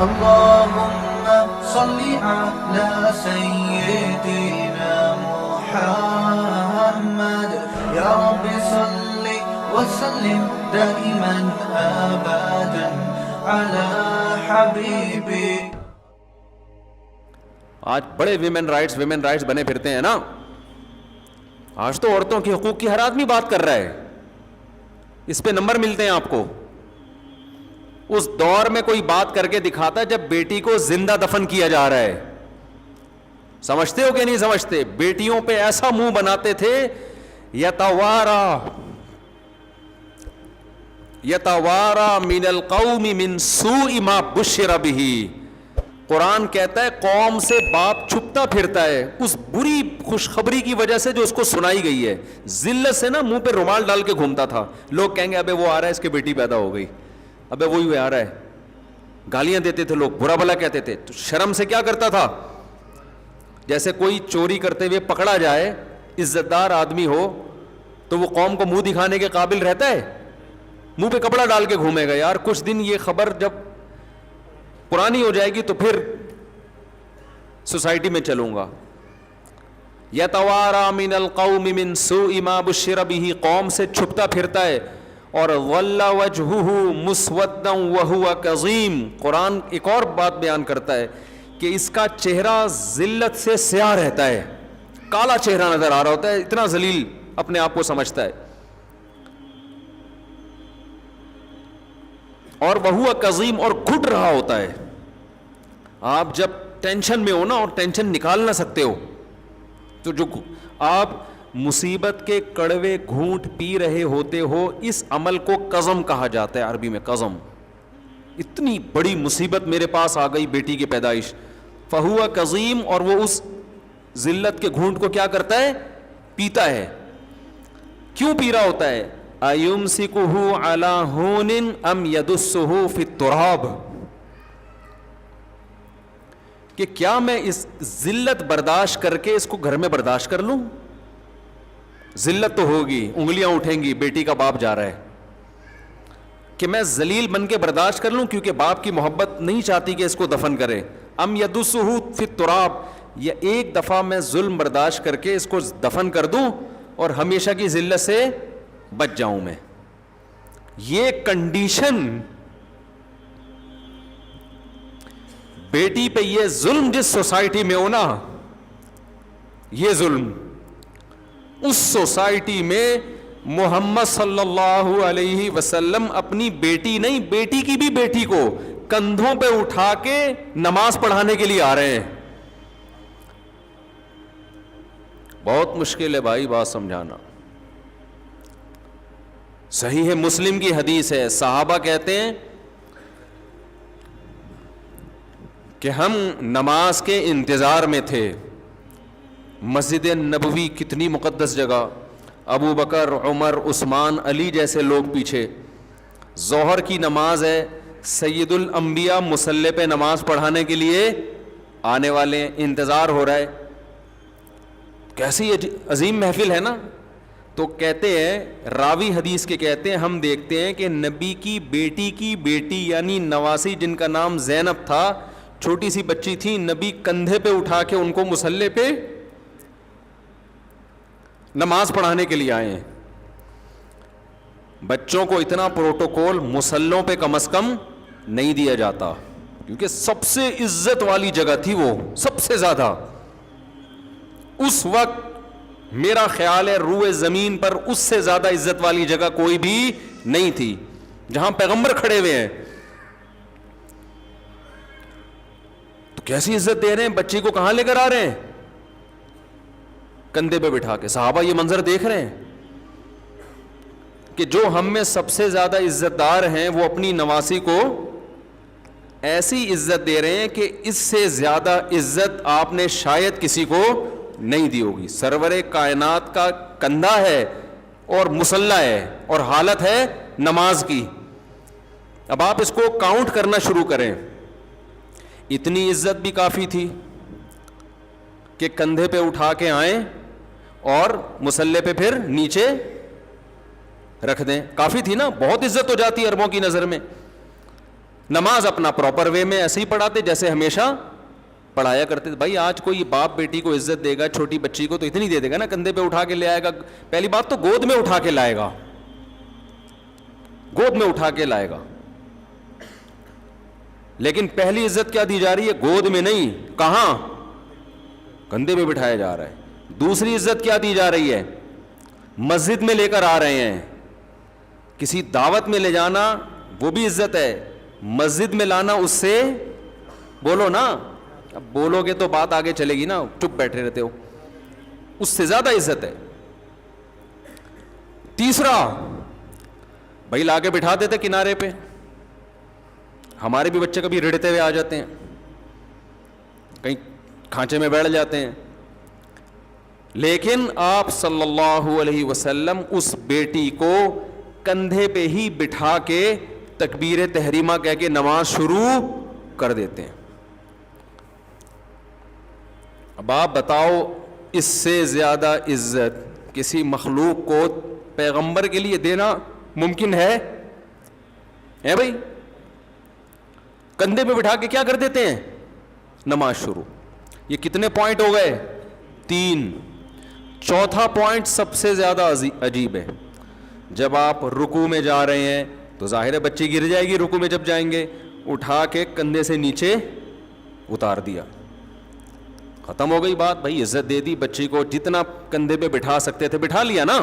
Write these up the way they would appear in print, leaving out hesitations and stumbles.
اللهم صل على سيدنا محمد يا رب صل وسلم دائما ابدا على حبيبي. آج بڑے ویمن رائٹس بنے پھرتے ہیں نا. آج تو عورتوں کے حقوق کی ہر آدمی بات کر رہا ہے, اس پہ نمبر ملتے ہیں آپ کو. اس دور میں کوئی بات کر کے دکھاتا ہے جب بیٹی کو زندہ دفن کیا جا رہا ہے. سمجھتے ہو کہ نہیں سمجھتے؟ بیٹیوں پہ ایسا منہ بناتے تھے, یتوارا من القوم من سوء ما بشر به. قرآن کہتا ہے قوم سے باپ چھپتا پھرتا ہے اس بری خوشخبری کی وجہ سے جو اس کو سنائی گئی ہے. ذلت سے نا منہ پہ رومال ڈال کے گھومتا تھا. لوگ کہیں گے ابے وہ آ رہا ہے, اس کی بیٹی پیدا ہو گئی, ابے وہی آ رہا ہے. گالیاں دیتے تھے لوگ, برا بھلا کہتے تھے. تو شرم سے کیا کرتا تھا, جیسے کوئی چوری کرتے ہوئے پکڑا جائے, عزت دار آدمی ہو تو وہ قوم کو منہ دکھانے کے قابل رہتا ہے؟ منہ پہ کپڑا ڈال کے گھومے گا. یار کچھ دن یہ خبر جب پرانی ہو جائے گی تو پھر سوسائٹی میں چلوں گا. یتوارا من القوم من سوء ما بشر به, قوم سے چھپتا پھرتا ہے. اور ظل وجهه مسودا وهو کظیم. قرآن ایک اور بات بیان کرتا ہے کہ اس کا چہرہ ذلت سے سیاہ رہتا ہے, کالا چہرہ نظر آ رہا ہوتا ہے, اتنا ذلیل اپنے آپ کو سمجھتا ہے. اور وہو کظیم, اور گھٹ رہا ہوتا ہے. آپ جب ٹینشن میں ہو نا اور ٹینشن نکال نہ سکتے ہو تو جو آپ مصیبت کے کڑوے گھونٹ پی رہے ہوتے ہو, اس عمل کو قزم کہا جاتا ہے عربی میں. قزم, اتنی بڑی مصیبت میرے پاس آ گئی, بیٹی کی پیدائش, فہو کظیم, اور وہ اس ذلت کے گھونٹ کو کیا کرتا ہے, پیتا ہے. کیوں پی رہا ہوتا ہے؟ ایمسکہ علی ہون ام یدسہ فی التراب, کہ کیا میں اس ذلت برداشت کر کے اس کو گھر میں برداشت کر لوں؟ ذلت تو ہوگی, انگلیاں اٹھیں گی, بیٹی کا باپ جا رہا ہے, کہ میں ذلیل بن کے برداشت کر لوں کیونکہ باپ کی محبت نہیں چاہتی کہ اس کو دفن کرے. ام یدسہ فی التراب, یا ایک دفعہ میں ظلم برداشت کر کے اس کو دفن کر دوں اور ہمیشہ کی ذلت سے بچ جاؤں میں. یہ کنڈیشن, بیٹی پہ یہ ظلم جس سوسائٹی میں ہو نا, یہ ظلم, اس سوسائٹی میں محمد صلی اللہ علیہ وسلم اپنی بیٹی نہیں, بیٹی کی بھی بیٹی کو کندھوں پہ اٹھا کے نماز پڑھانے کے لیے آ رہے ہیں. بہت مشکل ہے بھائی بات سمجھانا. صحیح ہے, مسلم کی حدیث ہے, صحابہ کہتے ہیں کہ ہم نماز کے انتظار میں تھے. مسجد نبوی کتنی مقدس جگہ, ابو بکر, عمر, عثمان, علی جیسے لوگ پیچھے. ظہر کی نماز ہے, سید الانبیاء مصلی پہ نماز پڑھانے کے لیے آنے والے ہیں, انتظار ہو رہا ہے. کیسی عظیم محفل ہے نا. تو کہتے ہیں, راوی حدیث کے کہتے ہیں, ہم دیکھتے ہیں کہ نبی کی بیٹی یعنی نواسی جن کا نام زینب تھا, چھوٹی سی بچی تھی, نبی کندھے پہ اٹھا کے ان کو مصلی پہ نماز پڑھانے کے لیے آئے ہیں. بچوں کو اتنا پروٹوکول مصلوں پہ کم از کم نہیں دیا جاتا کیونکہ سب سے عزت والی جگہ تھی وہ, سب سے زیادہ. اس وقت میرا خیال ہے روئے زمین پر اس سے زیادہ عزت والی جگہ کوئی بھی نہیں تھی جہاں پیغمبر کھڑے ہوئے ہیں. تو کیسی عزت دے رہے ہیں, بچی کو کہاں لے کر آ رہے ہیں, کندھے پہ بٹھا کے. صحابہ یہ منظر دیکھ رہے ہیں کہ جو ہم میں سب سے زیادہ عزت دار ہیں وہ اپنی نواسی کو ایسی عزت دے رہے ہیں کہ اس سے زیادہ عزت آپ نے شاید کسی کو نہیں دی ہوگی. سرور کائنات کا کندھا ہے اور مصلی ہے اور حالت ہے نماز کی. اب آپ اس کو کاؤنٹ کرنا شروع کریں. اتنی عزت بھی کافی تھی کہ کندھے پہ اٹھا کے آئیں اور مصلی پہ پھر نیچے رکھ دیں. کافی تھی نا, بہت عزت ہو جاتی عربوں کی نظر میں. نماز اپنا پراپر وے میں ایسے ہی پڑھاتے جیسے ہمیشہ پڑھایا کرتے تھے. بھائی آج کوئی باپ بیٹی کو عزت دے گا, چھوٹی بچی کو تو اتنی دے دے گا نا, کندھے پہ اٹھا کے لے آئے گا. پہلی بات تو گود میں اٹھا کے لائے گا, گود میں اٹھا کے لائے گا. لیکن پہلی عزت کیا دی جا رہی ہے؟ گود میں نہیں, کہاں؟ کندھے پہ بٹھایا جا رہا ہے. دوسری عزت کیا دی جا رہی ہے؟ مسجد میں لے کر آ رہے ہیں, کسی دعوت میں لے جانا وہ بھی عزت ہے, مسجد میں لانا اس سے, بولو نا, اب بولو گے تو بات آگے چلے گی نا, چپ بیٹھے رہتے ہو, اس سے زیادہ عزت ہے. تیسرا, بھائی لا کے بٹھا دیتے کنارے پہ, ہمارے بھی بچے کبھی رڑتے ہوئے آ جاتے ہیں, کہیں کھانچے میں بیٹھ جاتے ہیں, لیکن آپ صلی اللہ علیہ وسلم اس بیٹی کو کندھے پہ ہی بٹھا کے تکبیر تحریمہ کہہ کے نماز شروع کر دیتے ہیں. اب آپ بتاؤ اس سے زیادہ عزت کسی مخلوق کو پیغمبر کے لیے دینا ممکن ہے بھائی؟ کندھے پہ بٹھا کے کیا کر دیتے ہیں؟ نماز شروع. یہ کتنے پوائنٹ ہو گئے؟ 3. چوتھا پوائنٹ سب سے زیادہ عجیب ہے. جب آپ رکوع میں جا رہے ہیں تو ظاہر ہے بچی گر جائے گی, رکوع میں جب جائیں گے اٹھا کے کندھے سے نیچے اتار دیا, ختم ہو گئی بات. بھائی عزت دے دی بچی کو, جتنا کندھے پہ بٹھا سکتے تھے بٹھا لیا نا.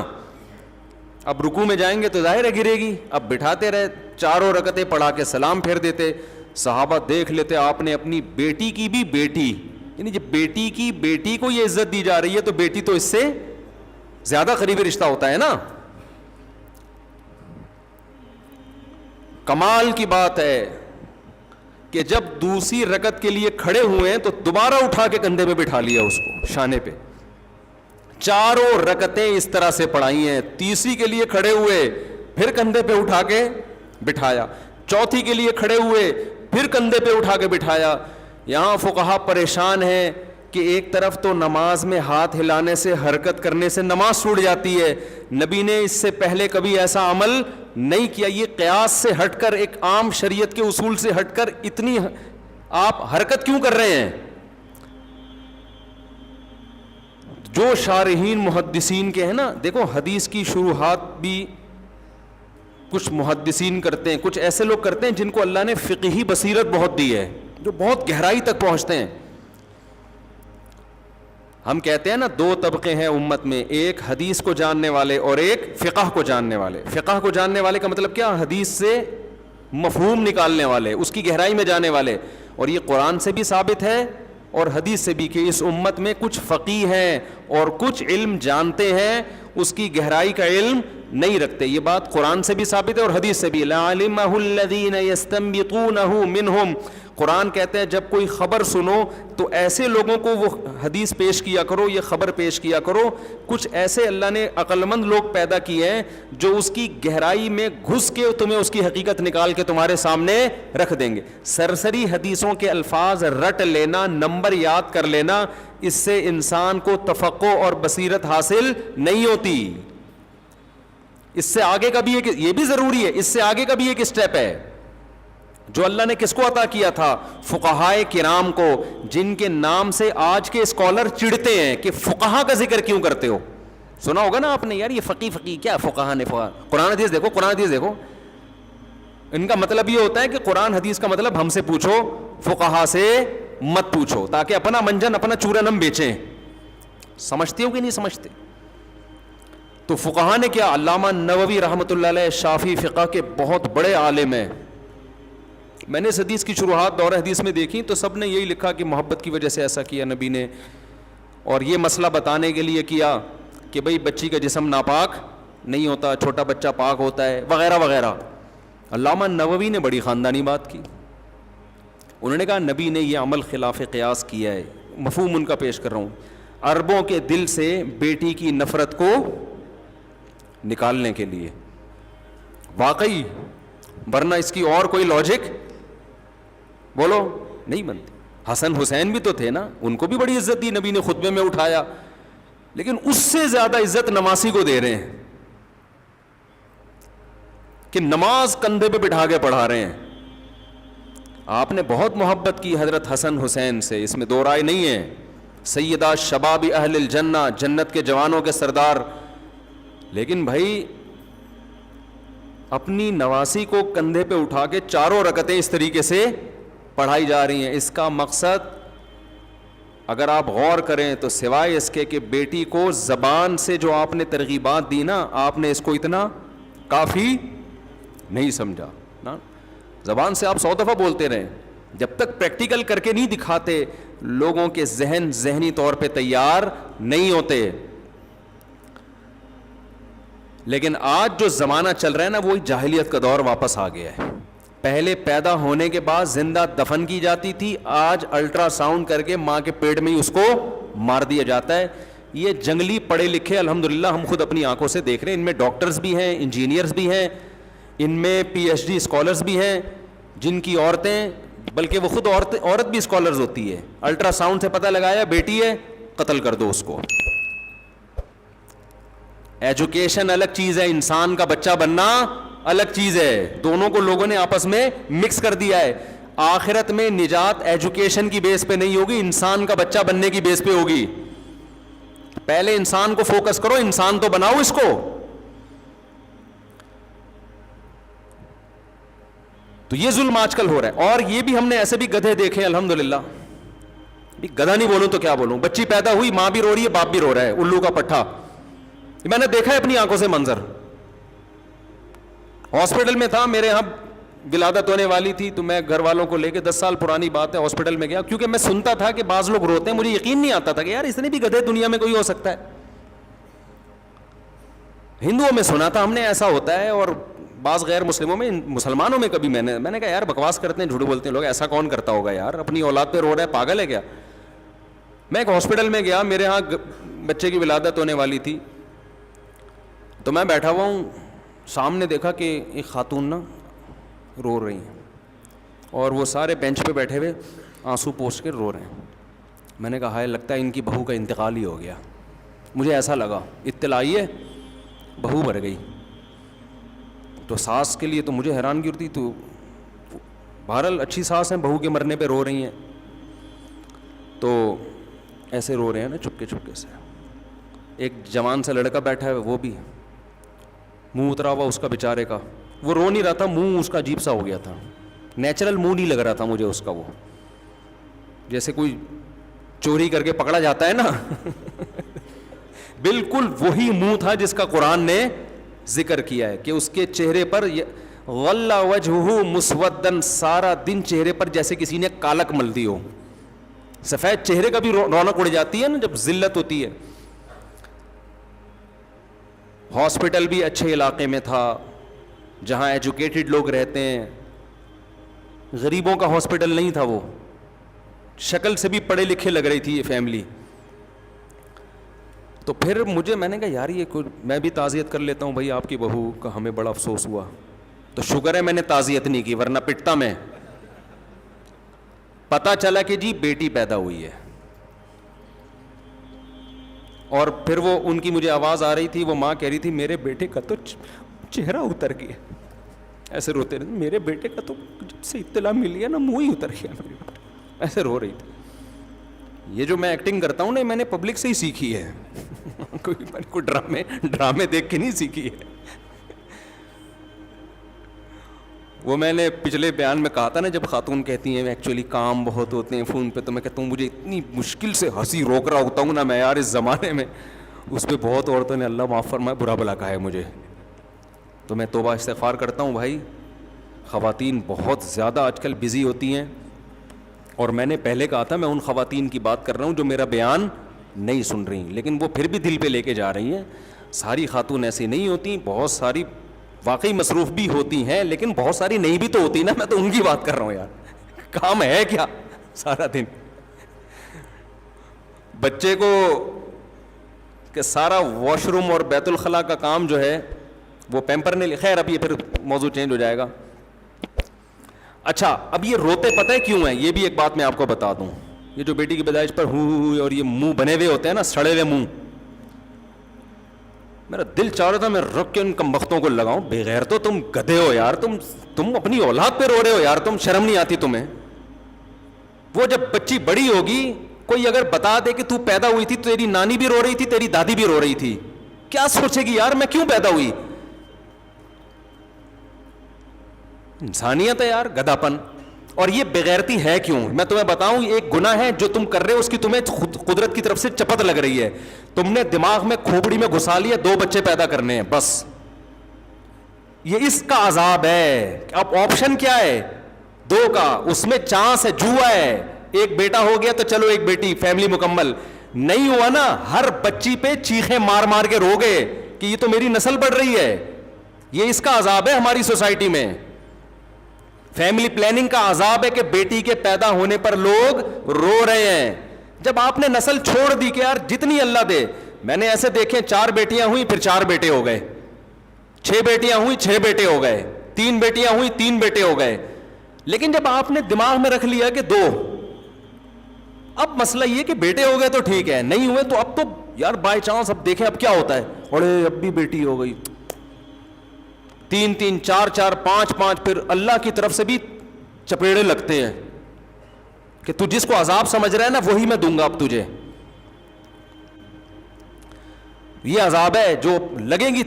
اب رکوع میں جائیں گے تو ظاہر ہے گرے گی, اب بٹھاتے رہے, 4 رکعتیں پڑھا کے سلام پھیر دیتے. صحابہ دیکھ لیتے آپ نے اپنی بیٹی کی بھی بیٹی, یعنی جب بیٹی کی بیٹی کو یہ عزت دی جا رہی ہے تو بیٹی تو اس سے زیادہ قریبی رشتہ ہوتا ہے نا. کمال کی بات ہے کہ جب دوسری رکعت کے لیے کھڑے ہوئے ہیں تو دوبارہ اٹھا کے کندھے پہ بٹھا لیا اس کو, شانے پہ. 4 رکعتیں اس طرح سے پڑھائی ہیں. تیسری کے لیے کھڑے ہوئے پھر کندھے پہ اٹھا کے بٹھایا, چوتھی کے لیے کھڑے ہوئے پھر کندھے پہ اٹھا کے بٹھایا. یہاں فقہا پریشان ہیں کہ ایک طرف تو نماز میں ہاتھ ہلانے سے, حرکت کرنے سے نماز ٹوٹ جاتی ہے, نبی نے اس سے پہلے کبھی ایسا عمل نہیں کیا. یہ قیاس سے ہٹ کر, ایک عام شریعت کے اصول سے ہٹ کر اتنی آپ حرکت کیوں کر رہے ہیں؟ جو شارحین محدثین کے ہیں نا, دیکھو حدیث کی شروحات بھی کچھ محدثین کرتے ہیں, کچھ ایسے لوگ کرتے ہیں جن کو اللہ نے فقہی بصیرت بہت دی ہے, جو بہت گہرائی تک پہنچتے ہیں. ہم کہتے ہیں نا 2 طبقے ہیں امت میں, ایک حدیث کو جاننے والے اور ایک فقہ کو جاننے والے. فقہ کو جاننے والے کا مطلب کیا؟ حدیث سے مفہوم نکالنے والے, اس کی گہرائی میں جانے والے. اور یہ قرآن سے بھی ثابت ہے اور حدیث سے بھی کہ اس امت میں کچھ فقیہ ہیں اور کچھ علم جانتے ہیں, اس کی گہرائی کا علم نہیں رکھتے. یہ بات قرآن سے بھی ثابت ہے اور حدیث سے بھی. لَعَلِمَهُ الَّذِينَ يَسْتَنبِطُونَهُ مِنْهُمْ, قرآن کہتے ہیں جب کوئی خبر سنو تو ایسے لوگوں کو وہ حدیث پیش کیا کرو, یہ خبر پیش کیا کرو. کچھ ایسے اللہ نے عقل مند لوگ پیدا کیے ہیں جو اس کی گہرائی میں گھس کے تمہیں اس کی حقیقت نکال کے تمہارے سامنے رکھ دیں گے. سرسری حدیثوں کے الفاظ رٹ لینا, نمبر یاد کر لینا, اس سے انسان کو تفقہ اور بصیرت حاصل نہیں ہوتی. اس سے آگے کا بھی ایک, یہ بھی ضروری ہے, اس سے آگے کا بھی ایک اسٹیپ ہے جو اللہ نے کس کو عطا کیا تھا؟ فقہائے کرام کو, جن کے نام سے آج کے اسکالر چڑھتے ہیں کہ فقہا کا ذکر کیوں کرتے ہو. سنا ہوگا نا آپ نے, یار یہ فقی کیا, فقہا نے فقہا. قرآن حدیث دیکھو, قرآن حدیث دیکھو, ان کا مطلب یہ ہوتا ہے کہ قرآن حدیث کا مطلب ہم سے پوچھو, فقہا سے مت پوچھو, تاکہ اپنا منجن اپنا چورن ہم بیچیں. سمجھتے ہو کہ نہیں سمجھتے؟ تو فقہا نے کیا, علامہ نووی رحمۃ اللہ علیہ شافی فقہ کے بہت بڑے عالم ہیں. میں نے اس حدیث کی شروحات دور حدیث میں دیکھی تو سب نے یہی لکھا کہ محبت کی وجہ سے ایسا کیا نبی نے, اور یہ مسئلہ بتانے کے لیے کیا کہ بھئی بچی کا جسم ناپاک نہیں ہوتا, چھوٹا بچہ پاک ہوتا ہے, وغیرہ وغیرہ. علامہ نووی نے بڑی خاندانی بات کی. انہوں نے کہا نبی نے یہ عمل خلاف قیاس کیا ہے. مفہوم ان کا پیش کر رہا ہوں. عربوں کے دل سے بیٹی کی نفرت کو نکالنے کے لیے, واقعی, ورنہ اس کی اور کوئی لاجک بولو نہیں بنتی. حسن حسین بھی تو تھے نا, ان کو بھی بڑی عزت دی نبی نے, خطبے میں اٹھایا, لیکن اس سے زیادہ عزت نمازی کو دے رہے ہیں کہ نماز کندھے پہ بٹھا کے پڑھا رہے ہیں. آپ نے بہت محبت کی حضرت حسن حسین سے، اس میں دو رائے نہیں ہے، سیدہ شباب اہل الجنہ، جنت کے جوانوں کے سردار، لیکن بھائی اپنی نواسی کو کندھے پہ اٹھا کے 4 رکعتیں اس طریقے سے پڑھائی جا رہی ہیں. اس کا مقصد اگر آپ غور کریں تو سوائے اس کے کہ بیٹی کو زبان سے جو آپ نے ترغیبات دی نا، آپ نے اس کو اتنا کافی نہیں سمجھا نا. زبان سے آپ 100 دفعہ بولتے رہیں، جب تک پریکٹیکل کر کے نہیں دکھاتے لوگوں کے ذہن ذہنی طور پہ تیار نہیں ہوتے. لیکن آج جو زمانہ چل رہا ہے نا، وہی جاہلیت کا دور واپس آ گیا ہے. پہلے پیدا ہونے کے بعد زندہ دفن کی جاتی تھی، آج الٹرا ساؤنڈ کر کے ماں کے پیٹ میں ہی اس کو مار دیا جاتا ہے. یہ جنگلی پڑھے لکھے الحمدللہ ہم خود اپنی آنکھوں سے دیکھ رہے ہیں، ان میں ڈاکٹرز بھی ہیں، انجینئرز بھی ہیں، ان میں PhD اسکالرز بھی ہیں، جن کی عورتیں، بلکہ وہ خود عورت بھی اسکالرز ہوتی ہے، الٹرا ساؤنڈ سے پتہ لگایا بیٹی ہے قتل کر دو اس کو. ایجوکیشن الگ چیز ہے، انسان کا بچہ بننا الگ چیز ہے. دونوں کو لوگوں نے آپس میں مکس کر دیا ہے. آخرت میں نجات ایجوکیشن کی بیس پہ نہیں ہوگی، انسان کا بچہ بننے کی بیس پہ ہوگی. پہلے انسان کو فوکس کرو، انسان تو بناؤ اس کو. تو یہ ظلم آج کل ہو رہا ہے. اور یہ بھی ہم نے ایسے بھی گدھے دیکھے الحمدللہ، گدھا نہیں بولوں تو کیا بولوں، بچی پیدا ہوئی ماں بھی رو رہی ہے باپ بھی رو رہا ہے، الو کا پٹھا. میں نے دیکھا ہے اپنی آنکھوں سے منظر. ہاسپٹل میں تھا، میرے یہاں ولادت ہونے والی تھی، تو میں گھر والوں کو لے کے 10 سال پرانی بات ہے ہاسپٹل میں گیا، کیونکہ میں سنتا تھا کہ بعض لوگ روتے ہیں، مجھے یقین نہیں آتا تھا کہ یار اتنے بھی گدھے دنیا میں کوئی ہو سکتا ہے. ہندوؤں میں سنا تھا ہم نے ایسا ہوتا ہے، اور بعض غیر مسلموں میں، مسلمانوں میں کبھی میں نے کہا یار بکواس کرتے ہیں، جھوٹ بولتے ہیں لوگ، ایسا کون کرتا ہوگا یار، اپنی اولاد پہ رو رہا ہے، پاگل ہے کیا. میں ایک ہاسپٹل میں گیا، میرے ہاں بچے کی ولادت ہونے والی تھی، تو میں بیٹھا ہوا ہوں، سامنے دیکھا کہ ایک خاتون نا رو رہی ہیں، اور وہ سارے بینچ پہ بیٹھے ہوئے آنسو پوچھ کے رو رہے ہیں. میں نے کہا ہائے، لگتا ہے ان کی بہو کا انتقال ہی ہو گیا. مجھے ایسا لگا، اطلاع آئی ہے بہو مر گئی. تو ساس کے لیے تو مجھے حیرانگی ہوتی، تو بہرحال اچھی ساس ہیں، بہو کے مرنے پہ رو رہی ہیں، تو ایسے رو رہے ہیں نا چپکے چپکے سے. ایک جوان سا لڑکا بیٹھا ہے، وہ بھی منہ اترا ہوا اس کا بیچارے کا، وہ رو نہیں رہا تھا، منہ اس کا عجیب سا ہو گیا تھا، نیچرل منہ نہیں لگ رہا تھا مجھے اس کا، وہ جیسے کوئی چوری کر کے پکڑا جاتا ہے نا بالکل وہی منہ تھا جس کا قرآن نے ذکر کیا ہے کہ اس کے چہرے پر غل وجہہ مسودن، سارا دن چہرے پر جیسے کسی نے کالک مل دی ہو. سفید چہرے کا بھی رونق اڑ جاتی ہے نا جب ذلت ہوتی ہے. ہاسپٹل بھی اچھے علاقے میں تھا جہاں ایجوکیٹڈ لوگ رہتے ہیں، غریبوں کا ہاسپٹل نہیں تھا. وہ شکل سے بھی پڑھے لکھے لگ رہی تھی یہ فیملی. تو پھر میں نے کہا یار یہ میں بھی تعزیت کر لیتا ہوں بھائی، آپ کی بہو کا ہمیں بڑا افسوس ہوا. تو شکر ہے میں نے تعزیت نہیں کی، ورنہ پٹتا میں. پتا چلا کہ جی بیٹی پیدا ہوئی ہے، اور پھر وہ ان کی مجھے آواز آ رہی تھی، وہ ماں کہہ رہی تھی میرے بیٹے کا تو چہرہ اتر گیا، ایسے روتے رہتے، میرے بیٹے کا تو جب سے اطلاع ملی ہے نا منہ ہی اتر گیا میرے بیٹے، ایسے رو رہی تھی. یہ جو میں ایکٹنگ کرتا ہوں نا، میں نے پبلک سے ہی سیکھی ہے کوئی ڈرامے دیکھ کے نہیں سیکھی ہے. وہ میں نے پچھلے بیان میں کہا تھا نا، جب خاتون کہتی ہیں ایکچولی کام بہت ہوتے ہیں فون پہ، تو میں کہتا ہوں مجھے اتنی مشکل سے ہنسی روک رہا ہوتا ہوں نا میں یار اس زمانے میں، اس پہ بہت عورتوں نے اللہ معاف فرمائے برا بلا کہا ہے مجھے. تو میں توبہ استغفار کرتا ہوں بھائی. خواتین بہت زیادہ آج کل بزی ہوتی ہیں، اور میں نے پہلے کہا تھا میں ان خواتین کی بات کر رہا ہوں جو میرا بیان نہیں سن رہی، لیکن وہ پھر بھی دل پہ لے کے جا رہی ہیں. ساری خاتون ایسی نہیں ہوتی، بہت ساری واقعی مصروف بھی ہوتی ہیں، لیکن بہت ساری نہیں بھی تو ہوتی نا. میں تو ان کی بات کر رہا ہوں یار، کام ہے کیا سارا دن. بچے کو کہ سارا واش روم اور بیت الخلاء کا کام جو ہے وہ پیمپر نے، خیر اب یہ پھر موضوع چینج ہو جائے گا. اچھا اب یہ روتے پتہ ہے کیوں ہیں، یہ بھی ایک بات میں آپ کو بتا دوں. یہ جو بیٹی کی پیدائش پر اور یہ منہ بنے ہوئے ہوتے ہیں نا، سڑے ہوئے منہ، میرا دل چاہ رہا تھا میں رک کے ان کمبختوں کو لگاؤں. بے غیر تو تم گدھے ہو یار، تم اپنی اولاد پہ رو رہے ہو یار، تم شرم نہیں آتی تمہیں. وہ جب بچی بڑی ہوگی, کوئی اگر بتا دے کہ تو پیدا ہوئی تھی تو تیری نانی بھی رو رہی تھی, تیری دادی بھی رو رہی تھی, کیا سوچے گی یار میں کیوں پیدا ہوئی؟ انسانیت ہے یار, گدھاپن. اور یہ بغیرتی ہے کیوں؟ میں تمہیں بتاؤں, ایک گناہ ہے جو تم کر رہے ہو, اس کی تمہیں قدرت کی طرف سے چپت لگ رہی ہے. تم نے دماغ میں کھوپڑی میں گھسا لیا 2 بچے پیدا کرنے ہیں بس, یہ اس کا عذاب ہے. اب آپشن کیا ہے؟ 2 کا, اس میں چانس ہے, جوا ہے. ایک بیٹا ہو گیا تو چلو ایک بیٹی, فیملی مکمل. نہیں ہوا نا, ہر بچی پہ چیخیں مار مار کے رو گے کہ یہ تو میری نسل بڑھ رہی ہے. یہ اس کا عذاب ہے ہماری سوسائٹی میں. فیملی پلاننگ کا عذاب ہے کہ بیٹی کے پیدا ہونے پر لوگ رو رہے ہیں. جب آپ نے نسل چھوڑ دی کہ یار جتنی اللہ دے, میں نے ایسے دیکھے 4 بیٹیاں ہوئی پھر 4 بیٹے ہو گئے, 6 بیٹیاں ہوئی 6 بیٹے ہو گئے, 3 بیٹیاں ہوئی 3 بیٹے ہو گئے. لیکن جب آپ نے دماغ میں رکھ لیا کہ 2, اب مسئلہ یہ کہ بیٹے ہو گئے تو ٹھیک ہے, نہیں ہوئے تو اب تو یار بائی چانس اب دیکھیں اب کیا ہوتا ہے, اڑے اب بھی بیٹی ہو گئی, 3 3 4 4 5 5, پھر اللہ کی طرف سے بھی چپیڑے لگتے ہیں کہ تو جس کو عذاب سمجھ رہا ہے نا وہی میں دوں گا اب تجھے. یہ عذاب ہے جو لگیں گی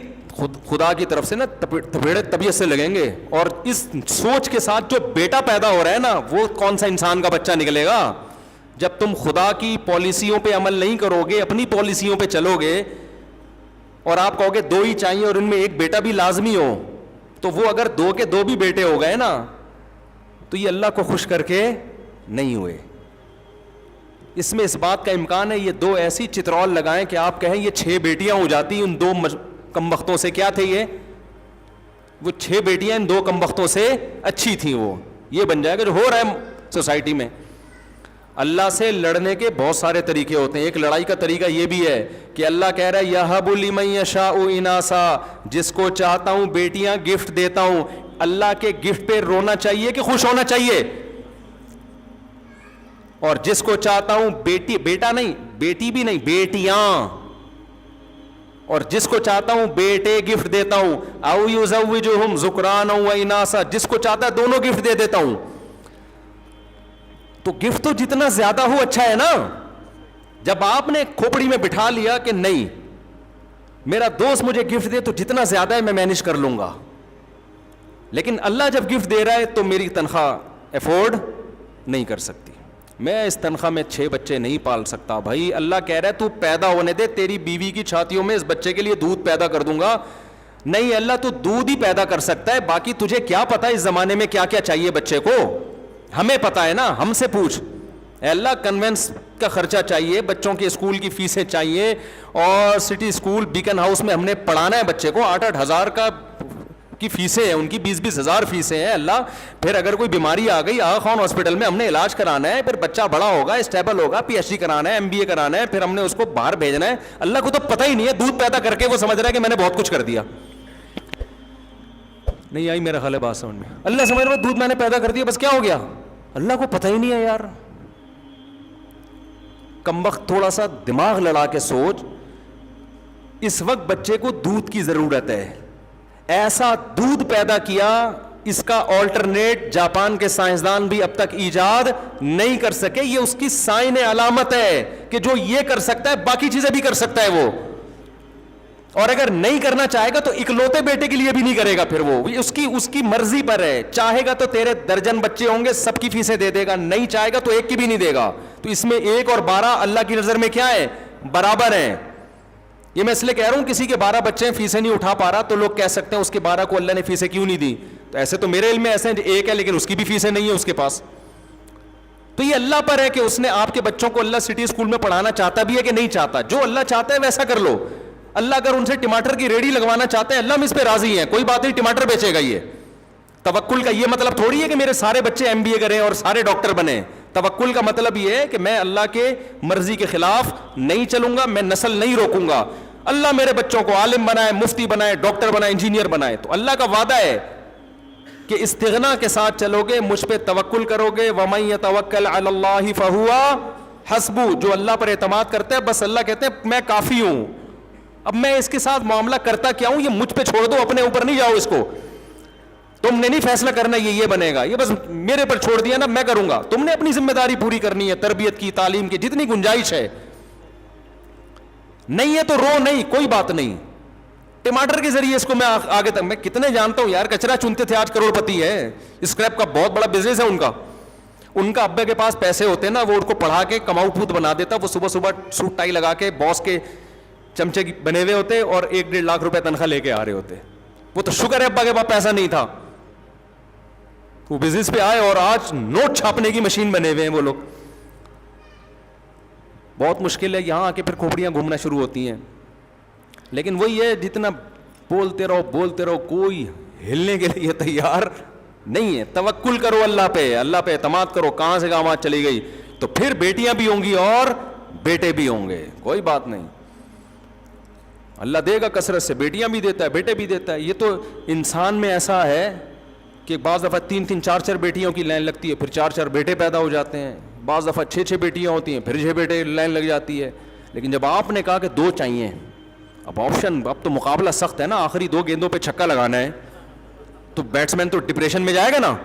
خدا کی طرف سے نا, تپیڑے طبیعت سے لگیں گے. اور اس سوچ کے ساتھ جو بیٹا پیدا ہو رہا ہے نا, وہ کون سا انسان کا بچہ نکلے گا؟ جب تم خدا کی پالیسیوں پہ عمل نہیں کرو گے, اپنی پالیسیوں پہ چلو گے, اور آپ کہو گے 2 ہی چاہیے اور ان میں ایک بیٹا بھی لازمی ہو, تو وہ اگر 2 کے 2 بھی بیٹے ہو گئے نا تو یہ اللہ کو خوش کر کے نہیں ہوئے. اس میں اس بات کا امکان ہے یہ 2 ایسی چترول لگائیں کہ آپ کہیں یہ 6 بیٹیاں ہو جاتی, ان 2 کم بختوں سے. کیا تھے وہ 6 بیٹیاں ان 2 کم بختوں سے اچھی تھیں, وہ یہ بن جائے گا جو ہو رہا ہے سوسائٹی میں. اللہ سے لڑنے کے بہت سارے طریقے ہوتے ہیں. ایک لڑائی کا طریقہ یہ بھی ہے کہ اللہ کہہ رہا ہے یہب لمن یشاء اناسا, جس کو چاہتا ہوں بیٹیاں گفٹ دیتا ہوں. اللہ کے گفٹ پہ رونا چاہیے کہ خوش ہونا چاہیے؟ اور جس کو چاہتا ہوں بیٹا نہیں, بیٹی بھی نہیں, بیٹیاں. اور جس کو چاہتا ہوں بیٹے گفٹ دیتا ہوں. او یزوجہم ذکرانا و اناسا, جس کو چاہتا ہے دونوں گفٹ دے دیتا ہوں. تو گفٹ تو جتنا زیادہ ہو اچھا ہے نا. جب آپ نے کھوپڑی میں بٹھا لیا کہ نہیں میرا دوست مجھے گفٹ دے تو جتنا زیادہ ہے میں مینج کر لوں گا, لیکن اللہ جب گفٹ دے رہا ہے تو میری تنخواہ افورڈ نہیں کر سکتی, میں اس تنخواہ میں 6 بچے نہیں پال سکتا. بھائی اللہ کہہ رہا ہے تو پیدا ہونے دے, تیری بیوی کی چھاتیوں میں اس بچے کے لیے دودھ پیدا کر دوں گا. نہیں اللہ تو دودھ ہی پیدا کر سکتا ہے, باقی تجھے کیا پتا اس زمانے میں کیا کیا چاہیے بچے کو؟ ہمیں پتا ہے نا, ہم سے پوچھ. اے اللہ کنوینس کا خرچہ چاہیے, بچوں کے اسکول کی فیسیں چاہیے, اور سٹی اسکول بیکن ہاؤس میں ہم نے پڑھانا ہے بچے کو, 8-8 ہزار کی فیسیں ہیں ان کی, 20-20 ہزار فیسیں ہیں. اللہ پھر اگر کوئی بیماری آ گئی آغا خان ہاسپٹل میں ہم نے علاج کرانا ہے, پھر بچہ بڑا ہوگا اسٹیبل ہوگا, PhD کرانا ہے, MBA کرانا ہے, پھر ہم نے اس کو باہر بھیجنا ہے. اللہ کو تو پتہ ہی نہیں ہے, دودھ پیدا کر کے وہ سمجھ رہا ہے کہ میں نے بہت کچھ کر دیا. نہیں آئی میرا خیال ہے بات سمجھ میں. اللہ سمجھ رہا ہے دودھ میں نے پیدا کر دیا بس کیا ہو گیا, اللہ کو پتہ ہی نہیں ہے یار. کم وقت تھوڑا سا دماغ لڑا کے سوچ, اس وقت بچے کو دودھ کی ضرورت ہے, ایسا دودھ پیدا کیا اس کا آلٹرنیٹ جاپان کے سائنسدان بھی اب تک ایجاد نہیں کر سکے. یہ اس کی سائن علامت ہے کہ جو یہ کر سکتا ہے باقی چیزیں بھی کر سکتا ہے وہ, اور اگر نہیں کرنا چاہے گا تو اکلوتے بیٹے کے لیے بھی نہیں کرے گا, پھر وہ اس کی مرضی پر ہے. چاہے گا تو تیرے درجن بچے ہوں گے سب کی فیسیں دے دے گا, نہیں چاہے گا تو ایک کی بھی نہیں دے گا. تو اس میں 1 اور 12 اللہ کی نظر میں کیا ہے, برابر ہیں. یہ میں اس لیے کہہ رہا ہوں کسی کے 12 بچے ہیں فیسیں نہیں اٹھا پا رہا تو لوگ کہہ سکتے ہیں اس کے 12 کو اللہ نے فیسیں کیوں نہیں دی. تو ایسے تو میرے علم میں ایسے ہیں 1 ہے لیکن اس کی بھی فیسیں نہیں ہیں اس کے پاس. تو یہ اللہ پر ہے کہ اس نے آپ کے بچوں کو اللہ سٹی اسکول میں پڑھانا چاہتا بھی ہے کہ نہیں چاہتا. جو اللہ چاہتا ہے ویسا کر لو. اللہ اگر ان سے ٹماٹر کی ریڑھی لگوانا چاہتے ہیں اللہ ہم اس پہ راضی ہیں, کوئی بات نہیں, ٹماٹر بیچے گا. یہ توکل کا یہ مطلب تھوڑی ہے کہ میرے سارے بچے MBA کریں اور سارے ڈاکٹر بنیں. توکل کا مطلب یہ ہے کہ میں اللہ کے مرضی کے خلاف نہیں چلوں گا, میں نسل نہیں روکوں گا. اللہ میرے بچوں کو عالم بنائے, مفتی بنائے, ڈاکٹر بنائے, انجینئر بنائے. تو اللہ کا وعدہ ہے کہ استغنا کے ساتھ چلو گے, مجھ پہ توکل کرو گے. وَمَن يَتَوَكَّلْ عَلَى اللَّهِ فَهُوَ حَسْبُهُ, جو اللہ پر اعتماد کرتا ہے بس اللہ کہتے ہیں میں کافی ہوں. اب میں اس کے ساتھ معاملہ کرتا کیا ہوں, یہ مجھ پہ چھوڑ دو, اپنے اوپر نہیں جاؤ اس کو. تم نے نہیں فیصلہ کرنا یہ بنے گا, یہ بس میرے پر چھوڑ دیا نا, میں کروں گا. تم نے اپنی ذمہ داری پوری کرنی ہے, تربیت کی, تعلیم کی, جتنی گنجائش ہے. نہیں ہے تو رو نہیں, کوئی بات نہیں. ٹماٹر کے ذریعے اس کو میں آگے تک, میں کتنے جانتا ہوں یار, کچرا چنتے تھے, آج کروڑ پتی ہے. اسکریپ کا بہت بڑا بزنس ہے ان کا ابے کے پاس پیسے ہوتے ہیں نا, وہ ان کو پڑھا کے کماؤ پھوت بنا دیتا. وہ صبح صبح سوٹ ٹائی لگا کے باس کے چمچے بنے ہوئے ہوتے اور 1-1.5 لاکھ روپے تنخواہ لے کے آ رہے ہوتے. وہ تو شکر ہے ابا کے پاس پیسہ نہیں تھا, وہ بزنس پہ آئے اور آج نوٹ چھاپنے کی مشین بنے ہوئے ہیں وہ لوگ. بہت مشکل ہے, یہاں آ کے پھر کھوپڑیاں گھومنا شروع ہوتی ہیں. لیکن وہی ہے, جتنا بولتے رہو کوئی ہلنے کے لیے تیار نہیں ہے. توکل کرو اللہ پہ اعتماد کرو. کہاں سے کہاں چلی گئی, تو پھر بیٹیاں بھی ہوں گی اور بیٹے بھی ہوں گے, کوئی بات نہیں. اللہ دے گا کثرت سے, بیٹیاں بھی دیتا ہے, بیٹے بھی دیتا ہے. یہ تو انسان میں ایسا ہے کہ بعض دفعہ 3-3 4-4 بیٹیوں کی لائن لگتی ہے, پھر 4-4 بیٹے پیدا ہو جاتے ہیں. بعض دفعہ 6-6 بیٹیاں ہوتی ہیں, پھر 6 بیٹے لائن لگ جاتی ہے. لیکن جب آپ نے کہا کہ 2 چاہیے, اب آپشن, اب تو مقابلہ سخت ہے نا, آخری 2 گیندوں پہ چھکا لگانا ہے, تو بیٹسمین تو ڈپریشن میں جائے گا نا.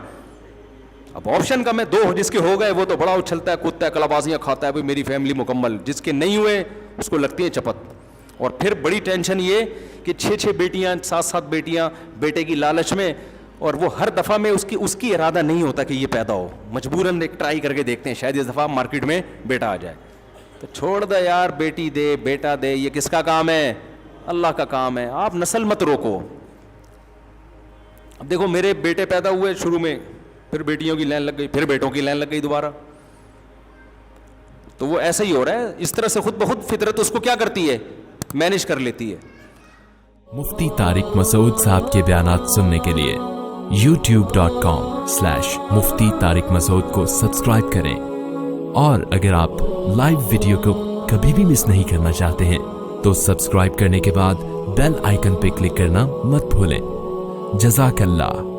اب آپشن کم ہے, 2 جس کے ہو گئے وہ تو بڑا اچھلتا ہے, کودتا ہے, کلابازیاں کھاتا ہے, بھائی میری فیملی مکمل. جس کے نہیں ہوئے اس کو لگتی ہے چپت. اور پھر بڑی ٹینشن یہ کہ 6-6 بیٹیاں, 7-7 بیٹیاں بیٹے کی لالچ میں, اور وہ ہر دفعہ میں اس کی ارادہ نہیں ہوتا کہ یہ پیدا ہو, مجبوراً ایک ٹرائی کر کے دیکھتے ہیں شاید اس دفعہ مارکیٹ میں بیٹا آ جائے. تو چھوڑ دے یار, بیٹی دے بیٹا دے, یہ کس کا کام ہے, اللہ کا کام ہے. آپ نسل مت روکو. اب دیکھو میرے بیٹے پیدا ہوئے شروع میں, پھر بیٹیوں کی لائن لگ گئی, پھر بیٹوں کی لائن لگ گئی دوبارہ. تو وہ ایسا ہی ہو رہا ہے, اس طرح سے خود بخود فطرت اس کو کیا کرتی ہے, مینج کر لیتی ہے. مفتی طارق مسعود صاحب کے بیانات سننے کے لیے youtube.com/مفتی طارق مسعود کو سبسکرائب کریں. اور اگر آپ لائیو ویڈیو کو کبھی بھی مس نہیں کرنا چاہتے ہیں تو سبسکرائب کرنے کے بعد بیل آئیکن پہ کلک کرنا مت بھولیں. جزاک اللہ.